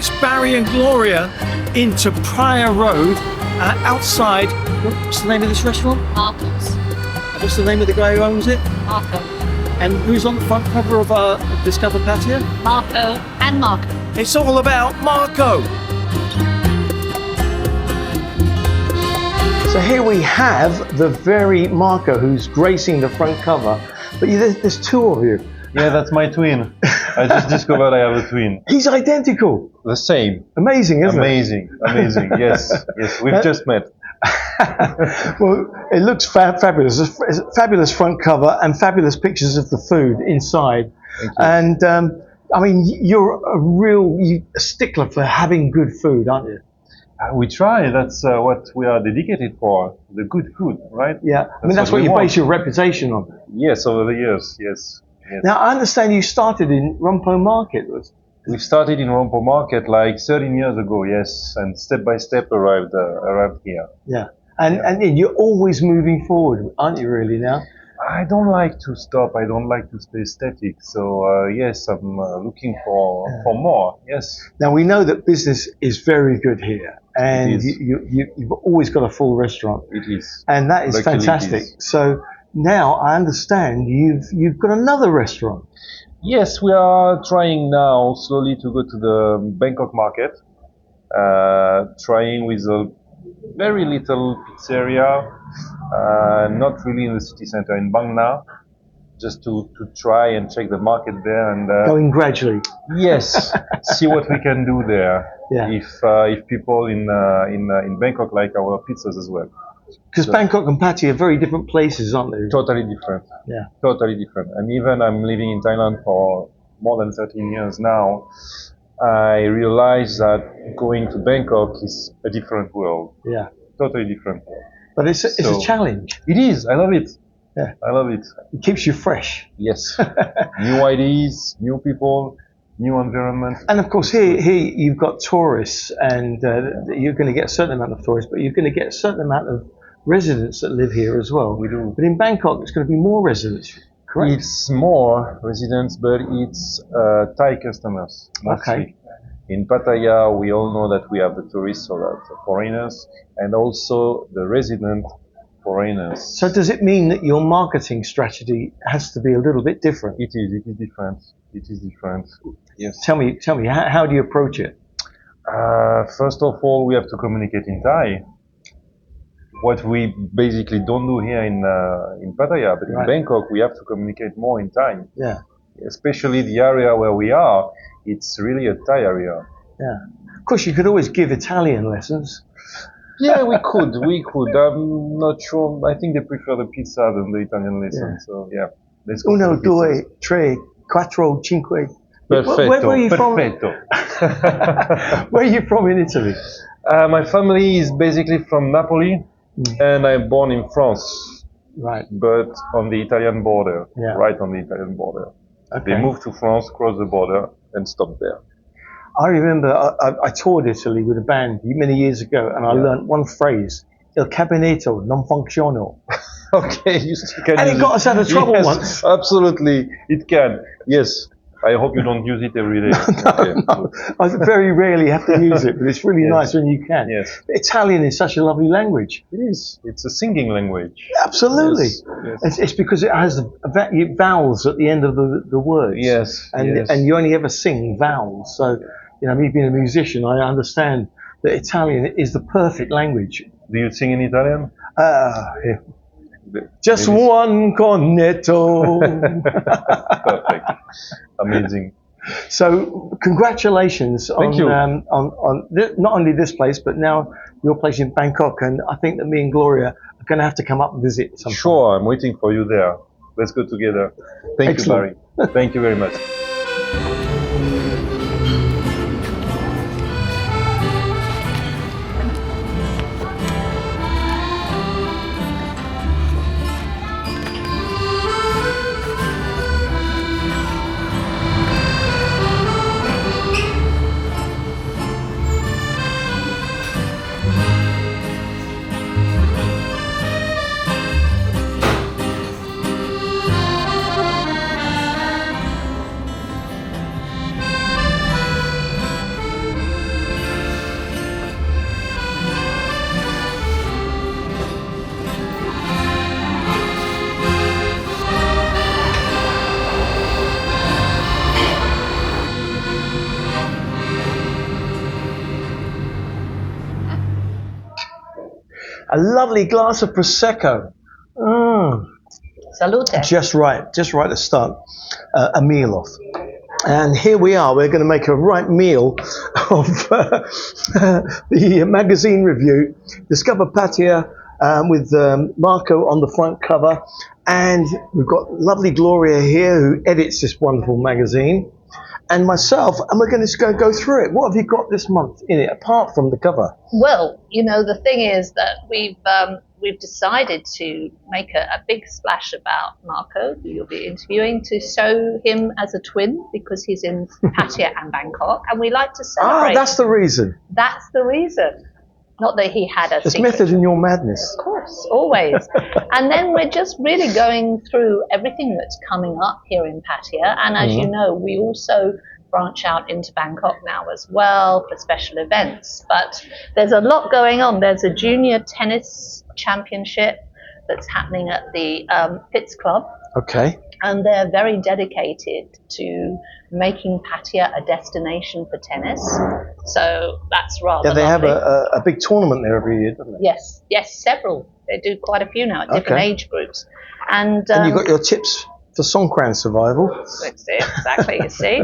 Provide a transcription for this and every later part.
Let's Barry and Gloria into Praia Road outside. What's the name of this restaurant? Marco's. What's the name of the guy who owns it? Marco. And who's on the front cover of Discover Pattaya? Marco and Marco. It's all about Marco. So here we have the very Marco who's gracing the front cover. But there's two of you. Yeah, that's my twin. I just discovered I have a twin. He's identical. The same. Amazing, isn't Amazing. Yes, we've just met. Well, it looks fabulous. It's a fabulous front cover and fabulous pictures of the food inside. Thank you. And I mean, you're a real stickler for having good food, aren't you? We try. That's what we are dedicated for. The good food, right? Yeah. I mean, that's what you base your reputation on. Yes, over the years. Yes. Now, I understand you started in Rompo Market. We started in Rompo Market like 13 years ago, yes, and step by step arrived here. Yeah. And you're always moving forward, aren't you, really, now? I don't like to stop. I don't like to stay static. So, yes, I'm looking for more, yes. Now, we know that business is very good here. And you've always got a full restaurant. It is. And that is fantastic. So now I understand you've got another restaurant. Yes, we are trying now slowly to go to the Bangkok market, trying with a very little pizzeria, not really in the city center, in Bang Na, just to try and check the market there and going gradually. Yes, see what we can do there. Yeah. If people in Bangkok like our pizzas as well. Because Bangkok and Pattaya are very different places, aren't they? Totally different. Yeah. Totally different. And even I'm living in Thailand for more than 13 years now, I realize that going to Bangkok is a different world. Yeah. Totally different. But it's a challenge. It is. I love it. Yeah. I love it. It keeps you fresh. Yes. New ideas, new people, new environment. And of course, here you've got tourists, and you're going to get a certain amount of tourists, but you're going to get a certain amount of residents that live here as well. We do. But in Bangkok, it's going to be more residents, correct? It's more residents, but it's Thai customers mostly. Okay. In Pattaya, we all know that we have the tourists, so that's the foreigners, and also the resident foreigners. So does it mean that your marketing strategy has to be a little bit different? It is different. It is different. Yes. Tell me, how do you approach it? First of all, we have to communicate in Thai. What we basically don't do here in Pattaya, but in Bangkok, we have to communicate more in Thai. Yeah. Especially the area where we are, it's really a Thai area. Yeah. Of course, you could always give Italian lessons. Yeah, we could. I'm not sure. I think they prefer the pizza than the Italian lesson. Yeah. So yeah. Let's go. Uno, due, tre, quattro, cinque. Perfetto. Where are you from? Perfetto. Where are you from in Italy? My family is basically from Napoli, and I'm born in France. Right. But on the Italian border. Yeah. Right on the Italian border. Okay. They moved to France, crossed the border, and stopped there. I remember I toured Italy with a band many years ago, and I learned one phrase: "Il cabinetto non funziona." Okay, you can. And it got us out of trouble once. Absolutely, it can. Yes. I hope you don't use it every day. No. I very rarely have to use it, but it's really nice when you can. Yes. Italian is such a lovely language. It is. It's a singing language. Absolutely. Yes. It's because it has vowels at the end of the words. Yes. And you only ever sing vowels. So, me being a musician, I understand that Italian is the perfect language. Do you sing in Italian? Yeah. Just one cornetto. Perfect. Amazing. So congratulations on not only this place, but now your place in Bangkok. And I think that me and Gloria are going to have to come up and visit sometime. Sure, I'm waiting for you there. Let's go together. Thank you, Barry. Thank you very much. A lovely glass of Prosecco. Salute. Just right to start a meal off. And here we are, we're going to make a right meal of the magazine review. Discover Pattaya with Marco on the front cover. And we've got lovely Gloria here who edits this wonderful magazine. And myself, and we're going to go through it. What have you got this month in it, apart from the cover? Well, you know, the thing is that we've decided to make a big splash about Marco, who you'll be interviewing, to show him as a twin because he's in Pattaya and Bangkok, and we like to celebrate. Ah, that's the reason. That's the reason. Not that he had a There's secret. method in your madness. Of course, always. And then we're just really going through everything that's coming up here in Pattaya. And as you know, we also branch out into Bangkok now as well for special events. But there's a lot going on. There's a junior tennis championship that's happening at the Fitz Club. Okay. And they're very dedicated to making Pattaya a destination for tennis. So that's rather Yeah, they lovely. have a big tournament there every year, don't they? Yes, several. They do quite a few now at different age groups. And you've got your tips for Songkran survival. That's it, exactly, you see.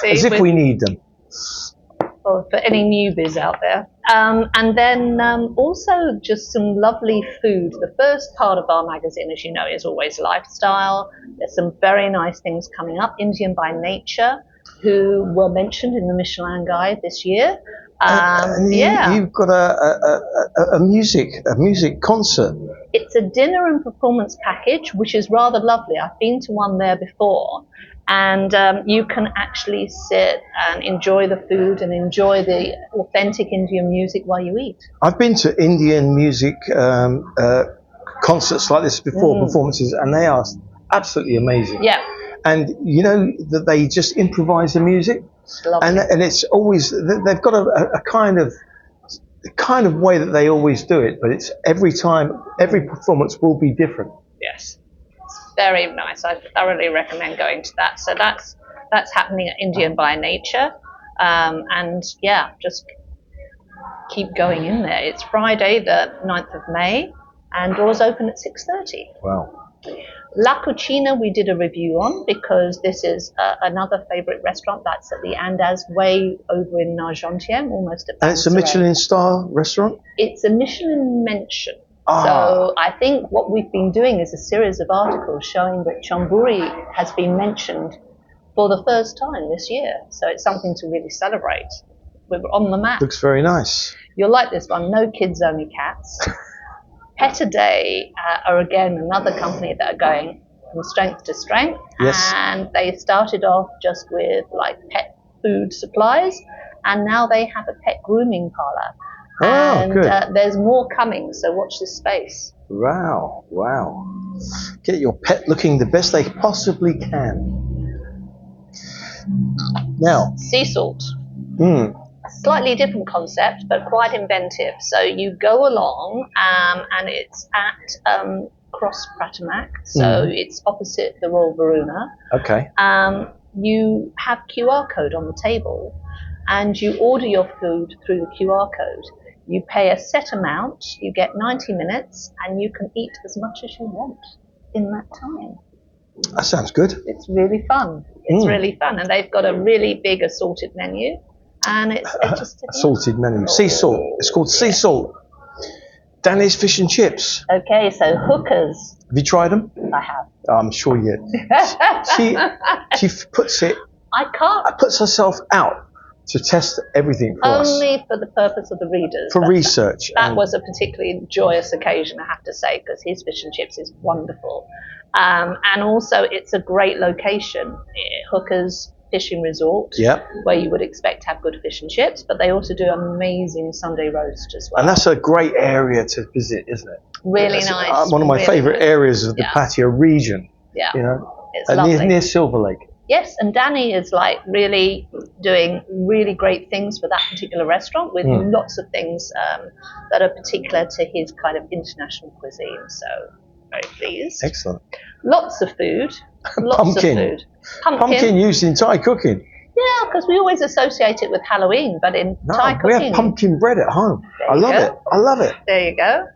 As if we need them. Or for any newbies out there. And then also just some lovely food. The first part of our magazine, as you know, is always lifestyle. There's some very nice things coming up. Indian by Nature, who were mentioned in the Michelin Guide this year. You've got a music concert. It's a dinner and performance package, which is rather lovely. I've been to one there before. And you can actually sit and enjoy the food and enjoy the authentic Indian music while you eat. I've been to Indian music concerts like this before, performances, and they are absolutely amazing. Yeah. And you know that they just improvise the music, and it's always, they've got a kind of way that they always do it, but it's every performance will be different. Yes. Very nice. I thoroughly recommend going to that. So that's happening at Indian by Nature, and yeah, just keep going in there. It's Friday, the 9th of May, and doors open at 6:30. Wow. La Cucina we did a review on because this is another favourite restaurant that's at the Andaz Way over in Argentien, almost at. And it's a Michelin star restaurant. It's a Michelin mention. So I think what we've been doing is a series of articles showing that Chonburi has been mentioned for the first time this year. So it's something to really celebrate. We're on the map. Looks very nice. You'll like this one. No kids, only cats. Pattaya are again another company that are going from strength to strength. Yes. And they started off just with like pet food supplies, and now they have a pet grooming parlour. And good. There's more coming, so watch this space. Wow. Get your pet looking the best they possibly can. Now, Sea salt. a slightly different concept, but quite inventive. So you go along, and it's at Cross Pratamak, so it's opposite the Royal Varuna. Okay. You have QR code on the table, and you order your food through the QR code. You pay a set amount, you get 90 minutes, and you can eat as much as you want in that time. That sounds good. It's really fun. It's really fun, and they've got a really big assorted menu, and it's just assorted menu. Sea salt. It's called sea salt. Danny's fish and chips. Okay, so hookers. Have you tried them? I have. I'm sure you. She puts it. I can't. Puts herself out to test everything for us. Only for the purpose of the readers. For research. That was a particularly joyous occasion, I have to say, because his fish and chips is wonderful. And also, it's a great location. Hookers Fishing Resort, where you would expect to have good fish and chips, but they also do amazing Sunday roast as well. And that's a great area to visit, isn't it? Really nice. One of my favourite areas of the Pattaya region. Yeah. You know, it's lovely. Near Silver Lake. Yes, and Danny is like really doing really great things for that particular restaurant with lots of things that are particular to his kind of international cuisine. So very pleased. Excellent. Lots of food. Lots of food. Pumpkin used in Thai cooking. Yeah, because we always associate it with Halloween, but in Thai cooking. We have pumpkin bread at home. I love it. There you go.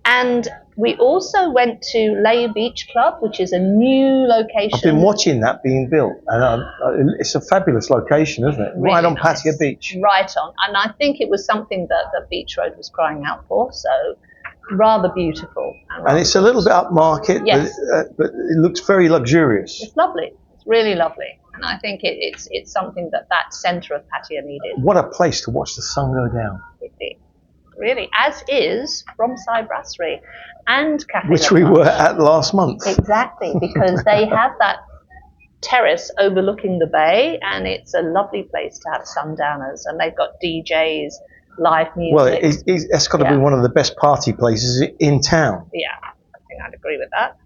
And we also went to Lay Beach Club, which is a new location. I've been watching that being built, and it's a fabulous location, isn't it? Really right on nice. Pattaya Beach. Right on. And I think it was something that the Beach Road was crying out for, so rather beautiful. And it's a little bit upmarket, yes. but it looks very luxurious. It's lovely. It's really lovely. And I think it's something that centre of Pattaya needed. What a place to watch the sun go down. Really, as is Bromsai Brasserie and Cafe Which La we Planche. were at last month. Exactly, because they have that terrace overlooking the bay, and it's a lovely place to have sundowners, and they've got DJs, live music. Well, it's got to be one of the best party places in town. Yeah, I think I'd agree with that.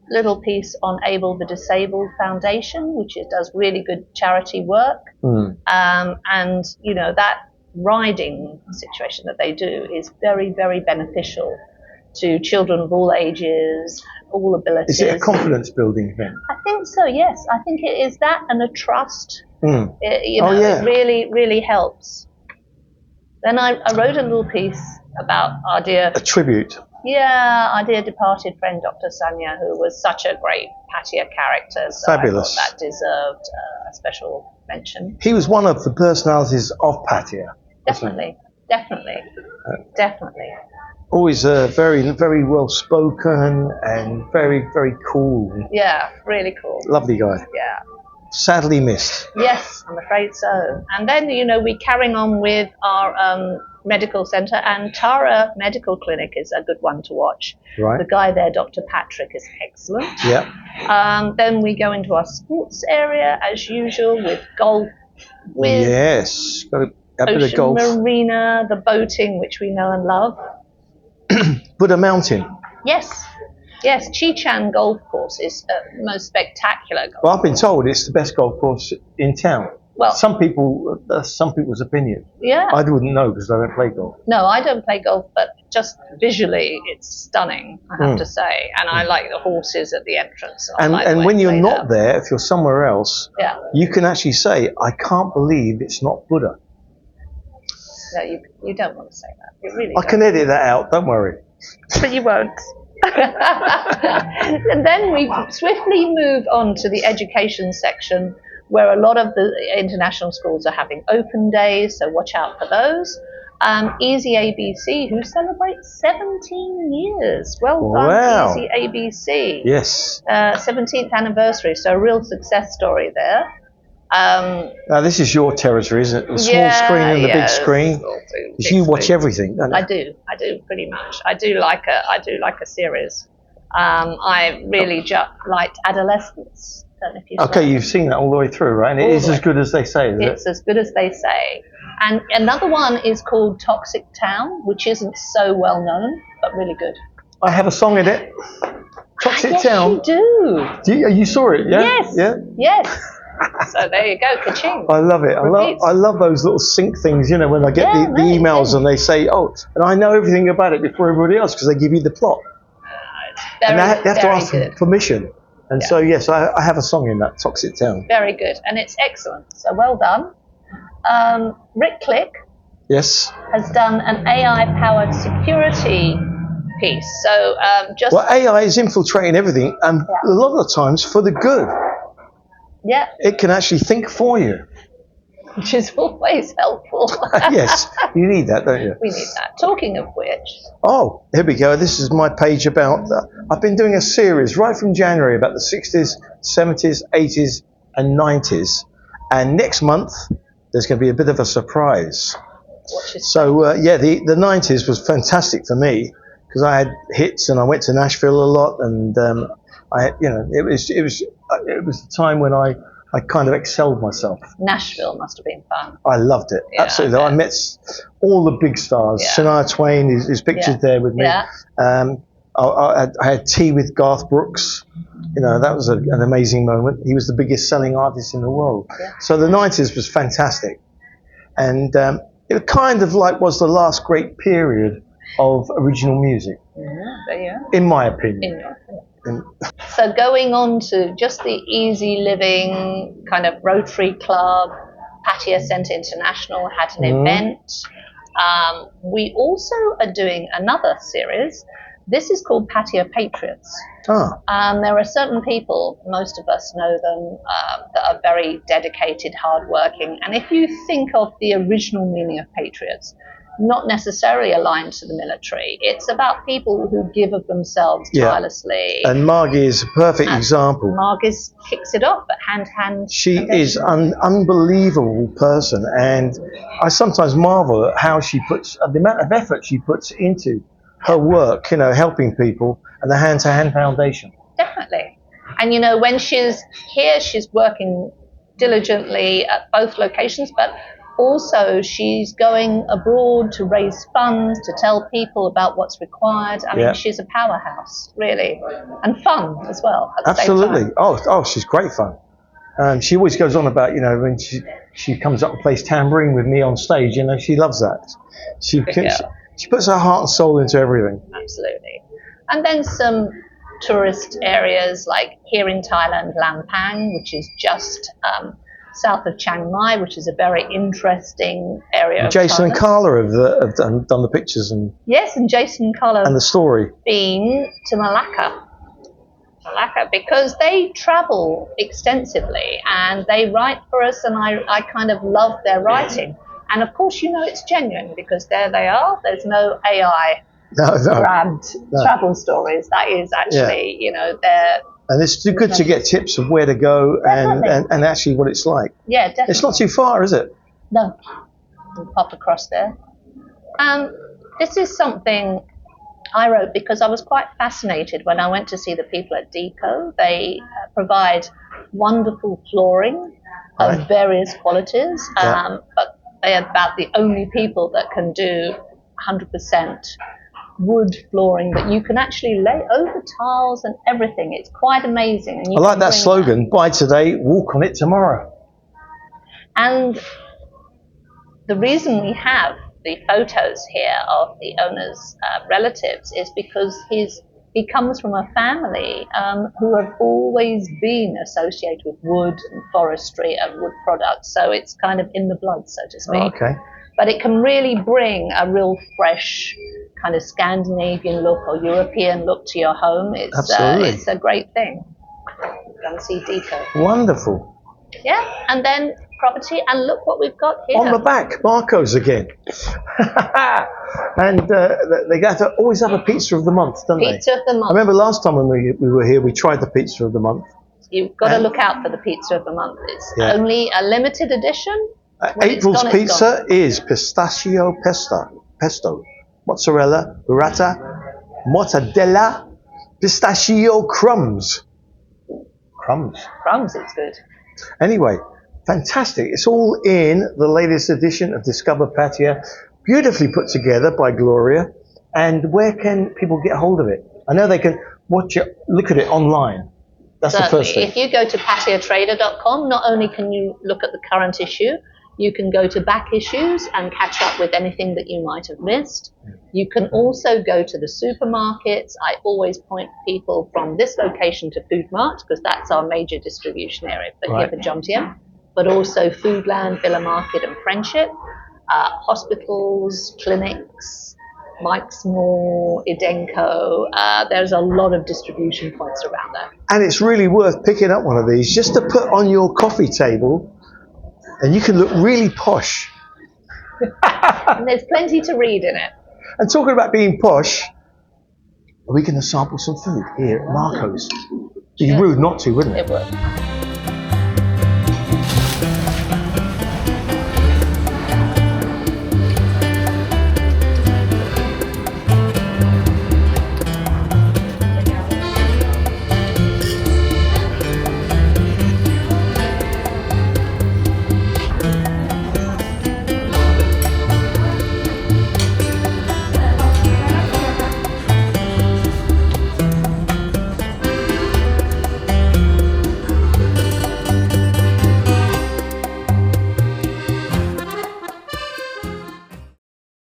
Little piece on Able the Disabled Foundation, which does really good charity work. And, you know, that riding situation that they do is very, very beneficial to children of all ages, all abilities. Is it a confidence building thing? I think so, yes. I think it is that and a trust. It really, really helps. Then I wrote a little piece about our dear... A tribute. Yeah, our dear departed friend, Dr. Sanya, who was such a great Pattaya character. So fabulous. I thought that deserved a special mention. He was one of the personalities of Pattaya. Definitely. Always very, very well spoken and very, very cool. Yeah, really cool. Lovely guy. Yeah. Sadly missed. Yes, I'm afraid so. And then, you know, we're carrying on with our medical centre, and Tara Medical Clinic is a good one to watch. Right. The guy there, Dr. Patrick, is excellent. Yeah. Then we go into our sports area as usual with golf. Yes, got a bit of golf. Marina, the boating, which we know and love. Buddha Mountain. Yes, Chi-Chan Golf Course is the most spectacular golf Well, I've been told it's the best golf course in town. Well, some people's opinion. Yeah. I wouldn't know because I don't play golf. No, I don't play golf, but just visually, it's stunning, I have to say. And I like the horses at the entrance. And when you're not there, if you're somewhere else, you can actually say, I can't believe it's not Buddha. No, you don't want to say that. You really I can edit that out, don't worry. But you won't. And then we swiftly move on to the education section, where a lot of the international schools are having open days, so watch out for those. Easy ABC, who celebrates 17 years. Well done, wow. Easy ABC. Yes. 17th anniversary, so a real success story there. Now this is your territory, isn't it? The small screen and the big screen. Because you watch everything, don't you? I do pretty much. I do like a series. I really liked Adolescence. Don't know if you saw it. You've seen that all the way through, right? And it is as good as they say, is it? It's as good as they say. And another one is called Toxic Town, which isn't so well known, but really good. I have a song in it. Toxic Town. Yes, you do. You saw it, yeah? Yes. Yeah? Yes. So there you go, ka-ching. I love it. I love those little sync things, you know, when I get the emails and they say, oh, and I know everything about it before everybody else because they give you the plot. And they have to ask for permission. And so, yes, I have a song in that, Toxic Town. Very good. And it's excellent. So well done. Rick Click has done an AI-powered security piece. So Well, AI is infiltrating everything, and a lot of the times for the good. Yeah. It can actually think for you. Which is always helpful. Yes, you need that, don't you? We need that. Talking of which. Oh, here we go. This is my page about... I've been doing a series right from January about the 60s, 70s, 80s and 90s. And next month, there's going to be a bit of a surprise. So, the 90s was fantastic for me because I had hits and I went to Nashville a lot and it was the time when I kind of excelled myself. Nashville must have been fun. I loved it, absolutely. I met all the big stars. Shania Twain is pictured there with me. Yeah. I had tea with Garth Brooks. You know, that was an amazing moment. He was the biggest selling artist in the world. Yeah. So the 90s was fantastic. And it kind of like was the last great period of original music. Yeah. In my opinion. So going on to just the easy living kind of Rotary Club, Pattaya Centre International had an event. We also are doing another series. This is called Pattaya Patriots. There are certain people, most of us know them, that are very dedicated, hardworking. And if you think of the original meaning of patriots, not necessarily aligned to the military, it's about people who give of themselves tirelessly. And Margie is a perfect example. Margie kicks it off at hand. She is an unbelievable person, and I sometimes marvel at how she puts the amount of effort she puts into her work, helping people, and the Hand to Hand Foundation. Definitely. And when she's here, she's working diligently at both locations, but also she's going abroad to raise funds, to tell people about what's required. I mean, she's a powerhouse, really, and fun as well at the same time. Oh, she's great fun. She always goes on about, when she comes up and plays tambourine with me on stage, she loves that. She puts her heart and soul into everything. Absolutely. And then some tourist areas like here in Thailand, Lampang, which is just south of Chiang Mai, which is a very interesting area. Jason and Carla have done the pictures and Jason and Carla and the story. Been to Malacca because they travel extensively and they write for us, and I kind of love their writing. And of course, it's genuine because there they are. There's no AI grabbed travel stories. That is actually, they're. And it's good to get tips of where to go and actually what it's like. Yeah, definitely. It's not too far, is it? No. We'll pop across there. This is something I wrote because I was quite fascinated when I went to see the people at Deco. They provide wonderful flooring of various qualities, but they are about the only people that can do 100% wood flooring that you can actually lay over tiles and everything. It's quite amazing. And I like that slogan, buy today, walk on it tomorrow. And the reason we have the photos here of the owner's relatives is because he comes from a family who have always been associated with wood and forestry and wood products. So it's kind of in the blood, so to speak. Okay. But it can really bring a real fresh kind of Scandinavian look or European look to your home. It's a great thing. Go and see Deco. Wonderful. Yeah, and then property, and look what we've got here. On the back, Marco's again. And they always have a pizza of the month, don't they? Pizza of the month. I remember last time when we were here, we tried the pizza of the month. You've got to look out for the pizza of the month. It's only a limited edition. April's pizza is pistachio pesto, mozzarella, burrata, mortadella, pistachio crumbs. Crumbs, it's good. Anyway, fantastic. It's all in the latest edition of Discover Pattaya, beautifully put together by Gloria. And where can people get hold of it? I know they can look at it online. That's Certainly. The first thing. If you go to pattayatrader.com, not only can you look at the current issue, you can go to back issues and catch up with anything that you might have missed. You can also go to the supermarkets. I always point people from this location to Food Mart because that's our major distribution area here for Jomtien, but also Foodland, Villa Market and Friendship, hospitals, clinics, Mike's Mall, Idenko. There's a lot of distribution points around there. And it's really worth picking up one of these just to put on your coffee table. And you can look really posh. And there's plenty to read in it. And talking about being posh, are we going to sample some food here at Marco's? It'd be rude not to, wouldn't it? It would.